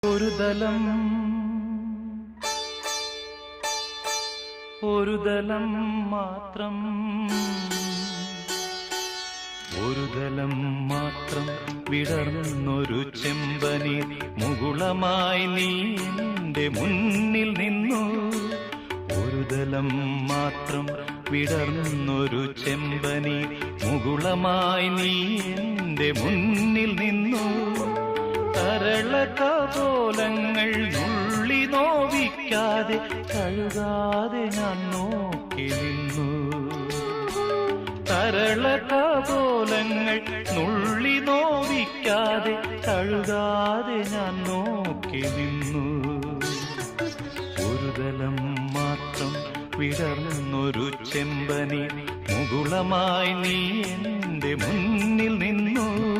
ഒരു ദലം മാത്രം വിടർന്നൊരു ചെമ്പനി മുകുളമായി നീ എന്റെ മുന്നിൽ നിന്നു. ഒരു ദലം മാത്രം വിടർന്നൊരു ചെമ്പനി മുകുളമായി നീ എന്റെ മുന്നിൽ നിന്നു. തരളകപോലങ്ങൾ നുള്ളി നോവിക്കാതെ കഴുകാതെ ഞാൻ നോക്കി നിന്നു. തരളകപോലങ്ങൾ നുള്ളി നോവിക്കാതെ കഴുകാതെ ഞാൻ നോക്കി നിന്നു. ഒരു ദലം മാത്രം വിടർന്നൊരു ചെമ്പനി മുകുളമായി നീ എന്റെ മുന്നിൽ നിന്നു.